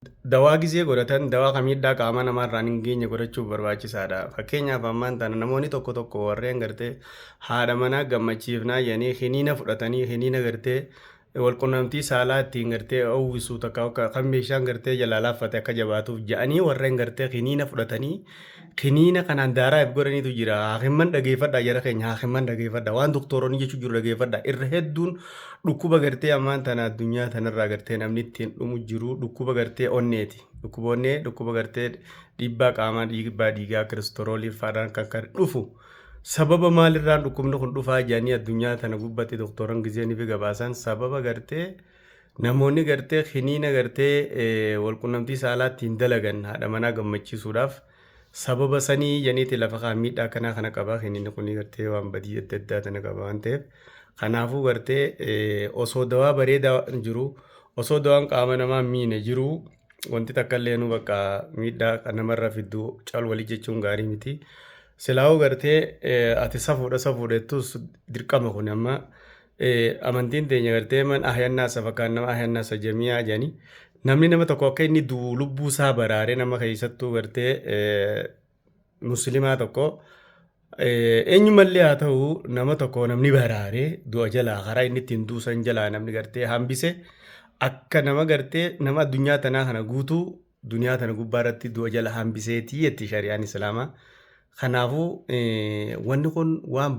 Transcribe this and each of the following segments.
Dawaa gisee godhatan dawaa kamiidhaa qaama namaarraan hin geenye godhachuuf barbaachisaadha. Fakkeenyaaf ammaan tana namoonni tokko warreen gartee haadha manaa gammachiifnaa jedhanii hiniina fudhatanii hiniina gartee walqunnamtii saalaa ittiin gartee uwwisuu takka kan meeshaan gartee jalaa laaffate akka jabaatuuf jedhanii warreen gartee hiniina fudhatanii hiniina kanaan daaraaf godhaniitu jira. Haakimman dhageeffadhaa jara keenya haakimman dhageeffadhaa waan doktoroonni jechuu jiru dhageeffadhaa irra hedduun dhukkuba gartee ammaan tana addunyaa tanarraa gartee namni ittiin dhumu jiru dhukkuba gartee onneeti. Dhukkuba onnee dhukkuba gartee dhiibbaa qaamaa dhiibbaa dhiigaa kiristooroolii faadhaan kan dhufu. Sababa maalirraan dhukkubni kun dhufaa jedhanii addunyaa tana gubbatti doktoroon gizeenii fi gabaasan sababa gartee namoonni gartee hiniina gartee walqunnamtii saalaa ittiin dalagan haadha manaa gammachiisuudhaaf sababa sanii janiiti lafa kaan miidhaa kanaa kana qaba hiniinni kun gartee waan badii adda addaa tana qaba waan ta'eef kanaafuu gartee osoo dawaa bareedaa jiru osoo dawaan qaama namaa miine jiru wanti takka illee nu bakka miidhaa namarra fidduu caal walii jechuun gaarii miti. Silaa'uu gartee ati safuudhettus dirqama kun amma amantiin teenya gartee man ahyannaasa fakkaan nama ahyannaasa jamiyaa jedhanii namni nama tokko akka inni du'u lubbuu isaa baraaree nama keessattuu gartee musliimaa tokko eenyumallee haa ta'u nama tokko namni baraaree du'a jalaa karaa inni ittiin duusan jalaa namni gartee hambise akka nama gartee nama addunyaa tanaa kana guutuu duniyaa tana gubbaa irratti du'a jala hambiseetii jetti shari'aan islaamaa. Kanaafuu wanni kun waan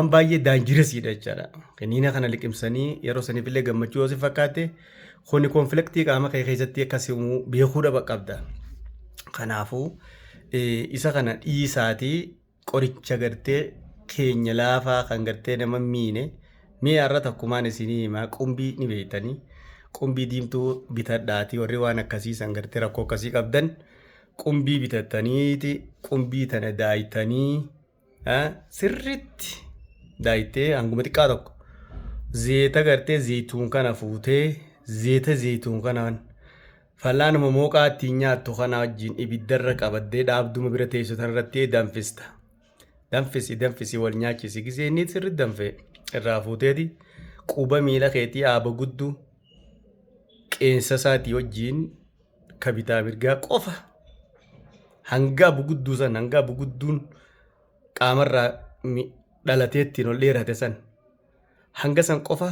baay'ee daanjirasiidha jechaadha. Hiniina kana liqimsanii yeroo saniifillee gammachuu yoo si fakkaate kuni konfliktii qaama kee keessatti akkasii beekuudha qabda. Kanaafuu isa kana dhiisaatii qoricha gartee keenya laafaa kan gartee nama miine mi'a irra takkumaan isinii himaa qumbii ni beektanii qumbii diimtuu bitadhaatii warri waan akkasiisan gartee rakkoo akkasii qabdan. Qumbii bitattaniiti qumbii tana daayitanii sirriitti daayitee hanguma xiqqaa tokko zeeta gartee zeetuun kana fuutee zeeta zeetuun kanaan fallaanuma mooqaa ittiin nyaattu kana wajjin ibiddarra qabaddee dhaabduma bira teessotan irratti danfista. Danfisi wal nyaachisi gisee inni sirriitti danfee irraa fuuteeti quba miila keetii aaba gudduu qeensa isaatii wajjin kabitaa mirgaa qofa. Hanga bugudduun qaamarraa dhalatee ittiin ol dheerate san hanga san qofa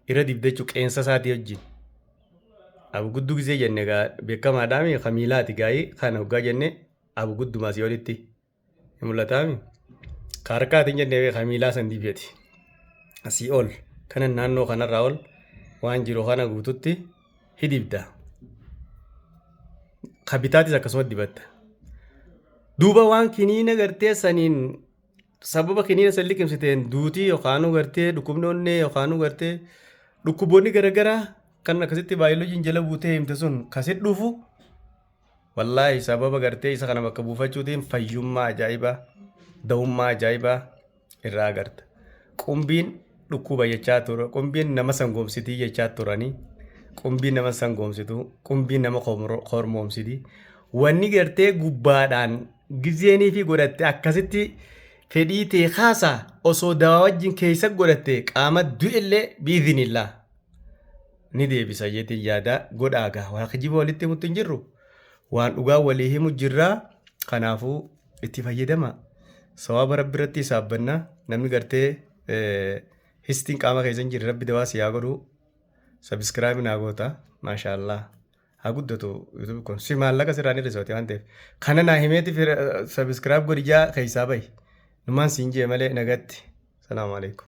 irra dibdee jechuun qeensa isaatii wajjin. Abugudduu gisee jenne beekamaadhaami kamiilaati gaa'ii kana hoggaa jenne abuguddumaa si olitti hin mul'ataami. Kaarkaatiin jennee kamiilaa san dibeti asii ol kanan naannoo kanarraa ol waan jiru kana guututti hidibda. Kabitaatis akkasuma dibatta. Duuba waan kiniina gartee saniin sababa kiniina san liqimsiteen duutii yookaanuu gartee dhukkubni onnee yookaanuu gartee dhukkuboonni garaagaraa kan akkasitti baay'iloojiin jala buutee himte sun kasit dhufu wallaahi sababa gartee isa kana bakka buufachuutiin fayyummaa ajaa'ibaa da'ummaa ajaa'ibaa irraa agarta. Qumbiin dhukkuba jechaa tura qumbiin nama sangoomsitii jechaa turanii. Qumbii nama sangoomsitu qumbii nama hormoomsiti wanni gartee gubbaadhaan gizeenii fi godhatte akkasitti fedhii ta'e kaasaa osoo dawaa wajjin keessa godhatte qaama du'ellee biizinillaa ni deebisa jeetiin yaada godhaagaa waan kijiba walitti himutti hin jirru waan dhugaa walii himu jirraa kanaafuu itti fayyadama sawaaba rabbi irratti isaabbanna namni gartee histiin qaama keessa hin jirre rabbi dawaa si yaa godhu. Subscribe naa goota maashaallah haa guddatu YouTube kun si maallaqa sirraan irrisooti waan ta'eef kana naa himeeti subscribe godhi jaa keessaa bahi numaan siin jee malee nagatti salaamu alaikum.